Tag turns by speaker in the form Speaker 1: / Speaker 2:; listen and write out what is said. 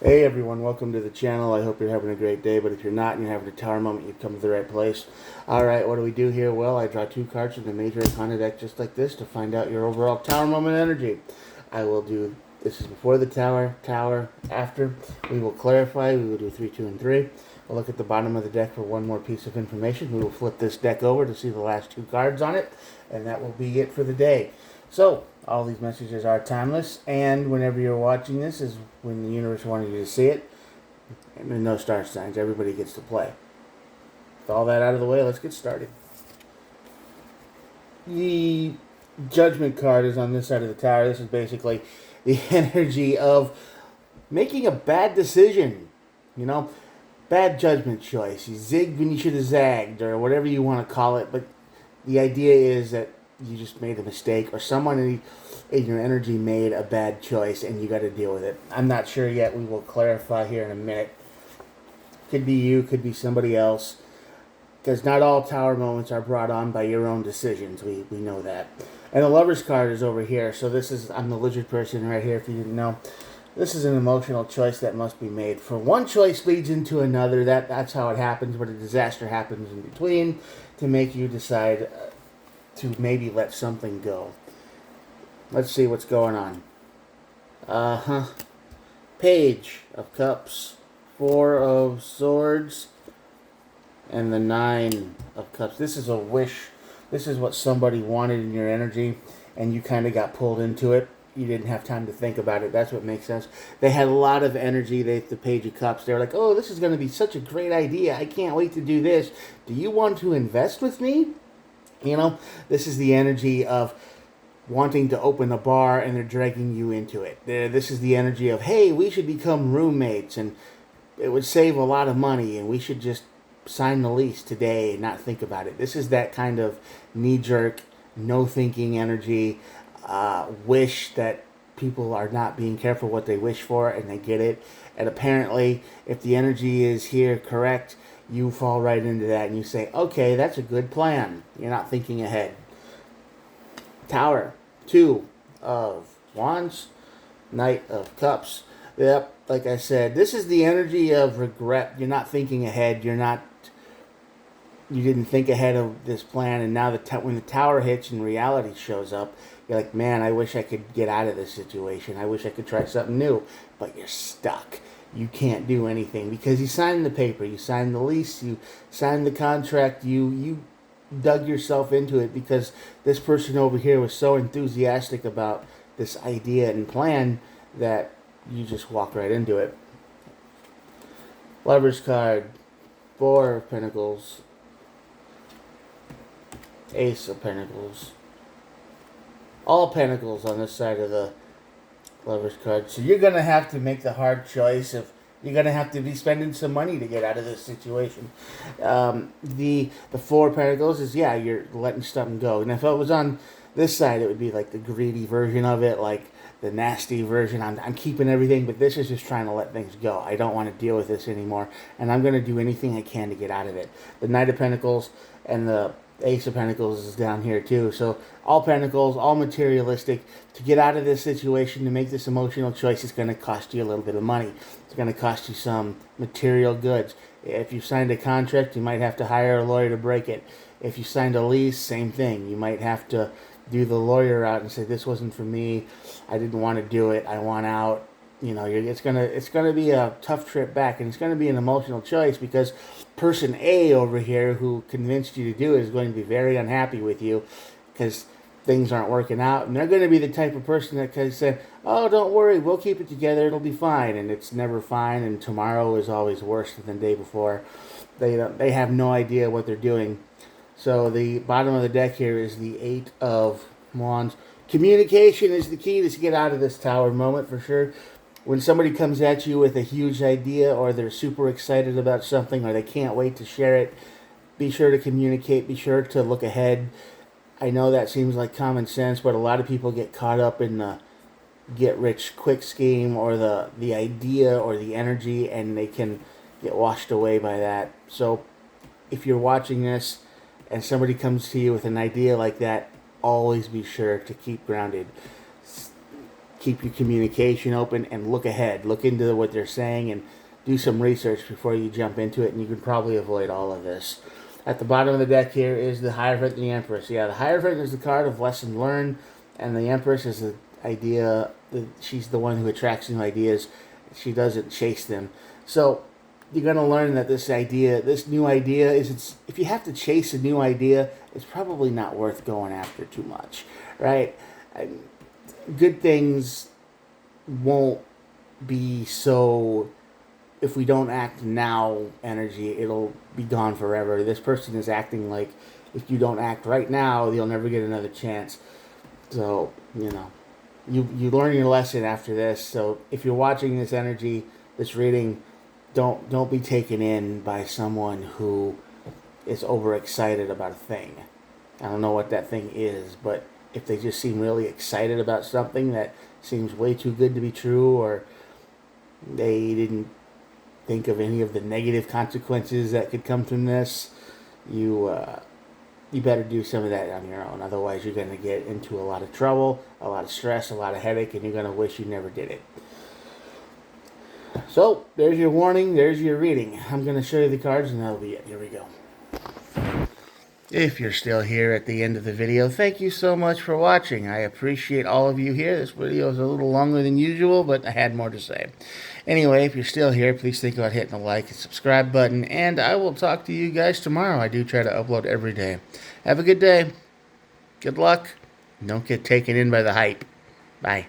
Speaker 1: Hey everyone, welcome to the channel. I hope you're having a great day, but if you're not and you're having a tower moment, you've come to the right place. Alright, what do we do here? Well, I draw two cards from the major arcana deck just like this to find out your overall tower moment energy. I will do, this is before the tower, after. We will clarify, we will do 3, 2, and 3. We'll look at the bottom of the deck for one more piece of information. We will flip this deck over to see the last two cards on it, and that will be it for the day. So, all these messages are timeless, and whenever you're watching this is when the universe wanted you to see it. And there's no star signs. Everybody gets to play. With all that out of the way, let's get started. The Judgment card is on this side of the tower. This is basically the energy of making a bad decision. You know, bad judgment choice. You zigged when you should have zagged, or whatever you want to call it. But the idea is that you just made a mistake, or someone in your energy made a bad choice, and you got to deal with it. I'm not sure yet. We will clarify here in a minute. Could be you, could be somebody else, because not all tower moments are brought on by your own decisions. We know that. And the Lover's card is over here. So this is, I'm the lizard person right here, if you didn't know. This is an emotional choice that must be made. For one choice leads into another. That's how it happens, but a disaster happens in between to make you decide to maybe let something go. Let's see what's going on. Page of Cups, Four of Swords, and the Nine of Cups. This is a wish. This is what somebody wanted in your energy, and you kind of got pulled into it. You didn't have time to think about it. That's what makes sense. They had a lot of energy. The Page of Cups. They were like, oh, this is going to be such a great idea. I can't wait to do this. Do you want to invest with me? You know, this is the energy of wanting to open a bar and they're dragging you into it. This is the energy of, hey, we should become roommates and it would save a lot of money and we should just sign the lease today and not think about it. This is that kind of knee-jerk, no-thinking energy, wish that people are not being careful what they wish for and they get it. And apparently, if the energy is here correct, you fall right into that and you say, okay, that's a good plan. You're not thinking ahead. Tower, Two of Wands, Knight of Cups. Yep, like I said, this is the energy of regret. You're not thinking ahead. You didn't think ahead of this plan, and now when the tower hits and reality shows up, you're like, man, I wish I could get out of this situation. I wish I could try something new. But you're stuck. You can't do anything because you signed the paper, you signed the lease, you signed the contract, you dug yourself into it because this person over here was so enthusiastic about this idea and plan that you just walk right into it. Lover's card, Four of Pentacles, Ace of Pentacles. All Pentacles on this side of the Lover's card. So you're going to have to make the hard choice of you're going to have to be spending some money to get out of this situation. The Four of Pentacles is, yeah, you're letting something go. And if it was on this side, it would be like the greedy version of it, like the nasty version. I'm keeping everything, but this is just trying to let things go. I don't want to deal with this anymore, and I'm going to do anything I can to get out of it. The Knight of Pentacles and the Ace of Pentacles is down here too. So all Pentacles, all materialistic. To get out of this situation, to make this emotional choice, is going to cost you a little bit of money. It's going to cost you some material goods. If you signed a contract, you might have to hire a lawyer to break it. If you signed a lease, same thing. You might have to do the lawyer out and say, this wasn't for me. I didn't want to do it. I want out. You know, it's gonna be a tough trip back, and it's gonna be an emotional choice because person A over here who convinced you to do it is going to be very unhappy with you because things aren't working out, and they're going to be the type of person that can say, "Oh, don't worry, we'll keep it together. It'll be fine," and it's never fine, and tomorrow is always worse than the day before. They have no idea what they're doing. So the bottom of the deck here is the Eight of Wands. Communication is the key to get out of this tower moment for sure. When somebody comes at you with a huge idea or they're super excited about something or they can't wait to share it, be sure to communicate, be sure to look ahead. I know that seems like common sense, but a lot of people get caught up in the get rich quick scheme or the idea or the energy, and they can get washed away by that. So if you're watching this and somebody comes to you with an idea like that, always be sure to keep grounded. keep your communication open and look ahead. Look into what they're saying and do some research before you jump into it, and you can probably avoid all of this. At the bottom of the deck here is the Hierophant and the Empress. Yeah, the Hierophant is the card of lesson learned, and the Empress is the idea that she's the one who attracts new ideas. She doesn't chase them. So you're going to learn that this new idea, is if you have to chase a new idea, it's probably not worth going after too much, right? Good things won't be so, if we don't act now energy, it'll be gone forever. This person is acting like if you don't act right now, you'll never get another chance. So, you learn your lesson after this. So if you're watching this energy, this reading, don't be taken in by someone who is overexcited about a thing. I don't know what that thing is, but if they just seem really excited about something that seems way too good to be true, or they didn't think of any of the negative consequences that could come from this, you better do some of that on your own. Otherwise, you're going to get into a lot of trouble, a lot of stress, a lot of headache, and you're going to wish you never did it. So, there's your warning, there's your reading. I'm going to show you the cards, and that'll be it. Here we go. If you're still here at the end of the video, thank you so much for watching. I appreciate all of you here. This video is a little longer than usual, but I had more to say. Anyway, if you're still here, please think about hitting the like and subscribe button, and I will talk to you guys tomorrow. I do try to upload every day. Have a good day. Good luck. Don't get taken in by the hype. Bye.